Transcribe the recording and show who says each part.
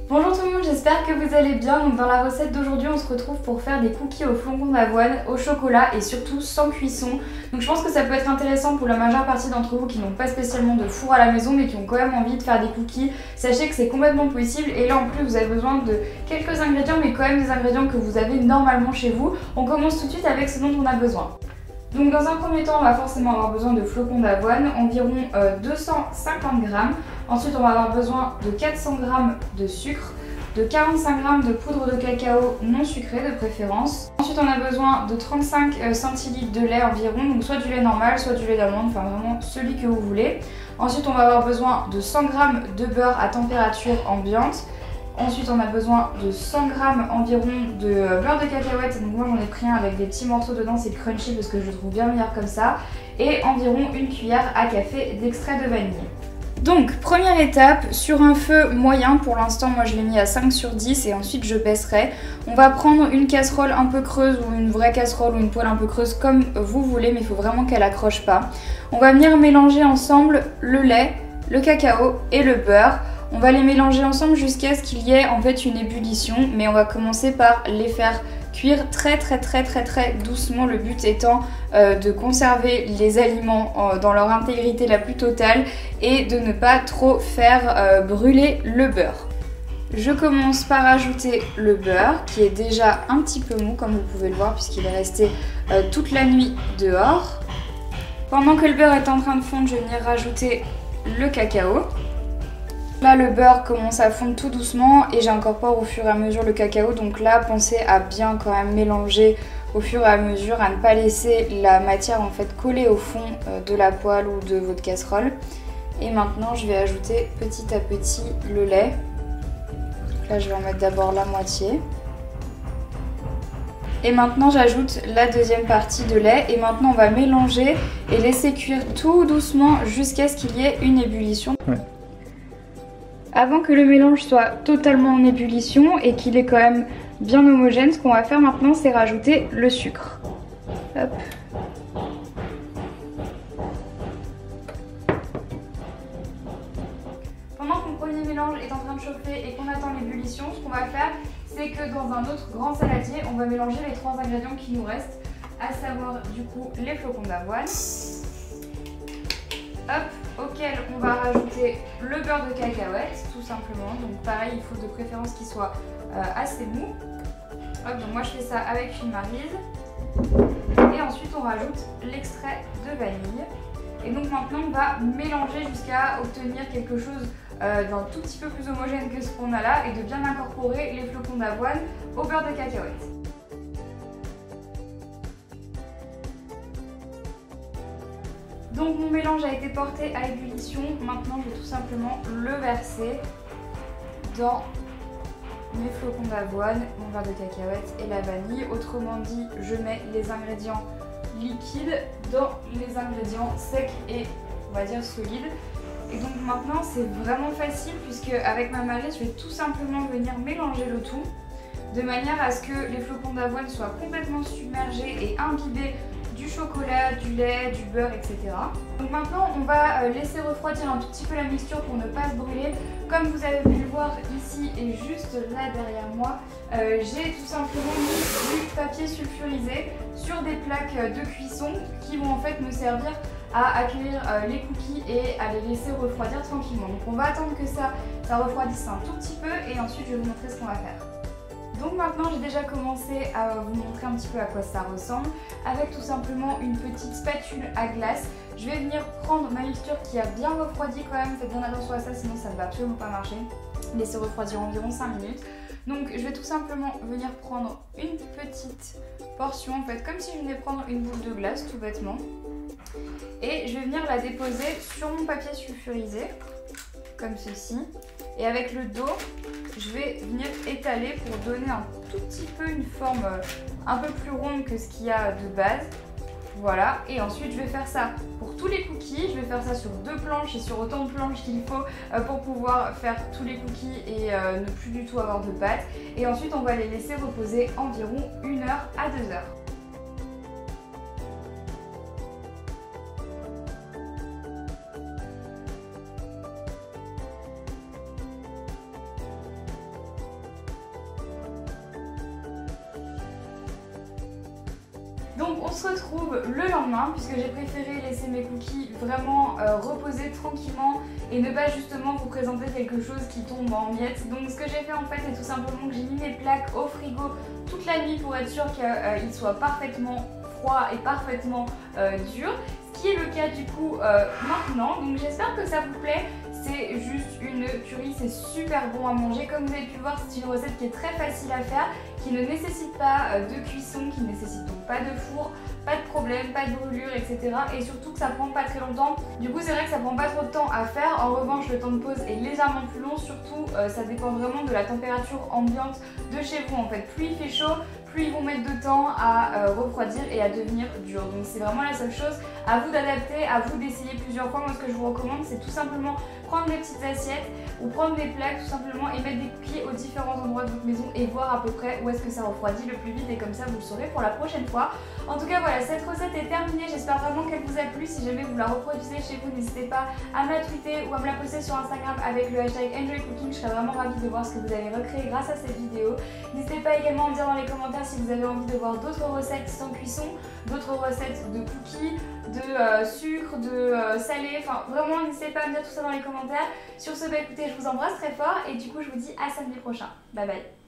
Speaker 1: Bonjour tout le monde, j'espère que vous allez bien. Donc dans la recette d'aujourd'hui, on se retrouve pour faire des cookies au flocons d'avoine, au chocolat et surtout sans cuisson. Donc je pense que ça peut être intéressant pour la majeure partie d'entre vous qui n'ont pas spécialement de four à la maison mais qui ont quand même envie de faire des cookies. Sachez que c'est complètement possible et là en plus vous avez besoin de quelques ingrédients mais quand même des ingrédients que vous avez normalement chez vous. On commence tout de suite avec ce dont on a besoin. Donc dans un premier temps, on va forcément avoir besoin de flocons d'avoine, environ 250 grammes. Ensuite, on va avoir besoin de 400 grammes de sucre, de 45 grammes de poudre de cacao non sucrée de préférence. Ensuite, on a besoin de 35 centilitres de lait environ, donc soit du lait normal, soit du lait d'amande, enfin vraiment celui que vous voulez. Ensuite, on va avoir besoin de 100 grammes de beurre à température ambiante. Ensuite, on a besoin de 100 grammes environ de beurre de cacahuète. Donc moi, j'en ai pris un avec des petits morceaux dedans, c'est crunchy parce que je le trouve bien meilleur comme ça. Et environ une cuillère à café d'extrait de vanille. Donc, première étape, sur un feu moyen, pour l'instant, moi je l'ai mis à 5 sur 10 et ensuite je baisserai. On va prendre une casserole un peu creuse ou une vraie casserole ou une poêle un peu creuse comme vous voulez, mais il faut vraiment qu'elle accroche pas. On va venir mélanger ensemble le lait, le cacao et le beurre. On va les mélanger ensemble jusqu'à ce qu'il y ait en fait une ébullition, mais on va commencer par les faire cuire très doucement, le but étant de conserver les aliments dans leur intégrité la plus totale et de ne pas trop faire brûler le beurre. Je commence par ajouter le beurre qui est déjà un petit peu mou comme vous pouvez le voir puisqu'il est resté toute la nuit dehors. Pendant que le beurre est en train de fondre, je vais venir rajouter le cacao. Là le beurre commence à fondre tout doucement et j'incorpore au fur et à mesure le cacao, donc là pensez à bien quand même mélanger au fur et à mesure, à ne pas laisser la matière en fait coller au fond de la poêle ou de votre casserole. Et maintenant je vais ajouter petit à petit le lait. Donc là je vais en mettre d'abord la moitié. Et maintenant j'ajoute la deuxième partie de lait et maintenant on va mélanger et laisser cuire tout doucement jusqu'à ce qu'il y ait une ébullition. Ouais. Avant que le mélange soit totalement en ébullition et qu'il est quand même bien homogène, ce qu'on va faire maintenant c'est rajouter le sucre. Hop. Pendant que mon premier mélange est en train de chauffer et qu'on attend l'ébullition, ce qu'on va faire c'est que dans un autre grand saladier, on va mélanger les trois ingrédients qui nous restent, à savoir du coup les flocons d'avoine. Hop, auquel on va rajouter le beurre de cacahuète, tout simplement. Donc pareil, il faut de préférence qu'il soit assez mou. Hop, donc moi je fais ça avec une maryse. Et ensuite on rajoute l'extrait de vanille. Et donc maintenant on va mélanger jusqu'à obtenir quelque chose d'un tout petit peu plus homogène que ce qu'on a là et de bien incorporer les flocons d'avoine au beurre de cacahuète. Donc mon mélange a été porté à ébullition, maintenant je vais tout simplement le verser dans mes flocons d'avoine, mon beurre de cacahuète et la vanille. Autrement dit, je mets les ingrédients liquides dans les ingrédients secs et on va dire solides. Et donc maintenant c'est vraiment facile puisque avec ma maryse je vais tout simplement venir mélanger le tout de manière à ce que les flocons d'avoine soient complètement submergés et imbibés du chocolat, du lait, du beurre, etc. Donc maintenant on va laisser refroidir un tout petit peu la mixture pour ne pas se brûler. Comme vous avez pu le voir ici et juste là derrière moi, j'ai tout simplement mis du papier sulfurisé sur des plaques de cuisson qui vont en fait me servir à accueillir les cookies et à les laisser refroidir tranquillement. Donc on va attendre que ça refroidisse un tout petit peu et ensuite je vais vous montrer ce qu'on va faire. Donc maintenant j'ai déjà commencé à vous montrer un petit peu à quoi ça ressemble avec tout simplement une petite spatule à glace. Je vais venir prendre ma mixture qui a bien refroidi quand même, faites bien attention à ça sinon ça ne va absolument pas marcher. Laissez refroidir environ 5 minutes. Donc je vais tout simplement venir prendre une petite portion en fait comme si je venais prendre une boule de glace tout bêtement. Et je vais venir la déposer sur mon papier sulfurisé comme ceci. Et avec le dos, je vais venir étaler pour donner un tout petit peu une forme un peu plus ronde que ce qu'il y a de base. Voilà, et ensuite je vais faire ça pour tous les cookies, je vais faire ça sur 2 planches et sur autant de planches qu'il faut pour pouvoir faire tous les cookies et ne plus du tout avoir de pâte. Et ensuite on va les laisser reposer environ 1 heure à 2 heures. Donc on se retrouve le lendemain puisque j'ai préféré laisser mes cookies vraiment reposer tranquillement et ne pas justement vous présenter quelque chose qui tombe en miettes. Donc ce que j'ai fait en fait c'est tout simplement que j'ai mis mes plaques au frigo toute la nuit pour être sûr qu'ils soient parfaitement froids et parfaitement durs. Ce qui est le cas du coup maintenant. Donc j'espère que ça vous plaît. C'est juste une tuerie, c'est super bon à manger. Comme vous avez pu voir, c'est une recette qui est très facile à faire, qui ne nécessite pas de cuisson, qui ne nécessite donc pas de four, pas de problème, pas de brûlure, etc. Et surtout que ça prend pas très longtemps. Du coup, c'est vrai que ça prend pas trop de temps à faire. En revanche, le temps de pause est légèrement plus long. Surtout, ça dépend vraiment de la température ambiante de chez vous. En fait, plus il fait chaud, plus ils vont mettre de temps à refroidir et à devenir dur. Donc c'est vraiment la seule chose. À vous d'adapter, à vous d'essayer plusieurs fois. Moi, ce que je vous recommande, c'est tout simplement prendre des petites assiettes ou prendre des plaques tout simplement et mettre des cookies aux différents endroits de votre maison et voir à peu près où est-ce que ça refroidit le plus vite, et comme ça vous le saurez pour la prochaine fois. En tout cas voilà, cette recette est terminée, j'espère vraiment qu'elle vous a plu. Si jamais vous la reproduisez chez vous, n'hésitez pas à me la tweeter ou à me la poster sur Instagram avec le hashtag EnjoyCooking. Je serais vraiment ravie de voir ce que vous avez recréé grâce à cette vidéo. N'hésitez pas également à me dire dans les commentaires si vous avez envie de voir d'autres recettes sans cuisson, d'autres recettes de cookies, de sucre, de salé, enfin vraiment n'hésitez pas à me dire tout ça dans les commentaires. Sur ce, bah écoutez, je vous embrasse très fort et du coup je vous dis à samedi prochain. Bye bye.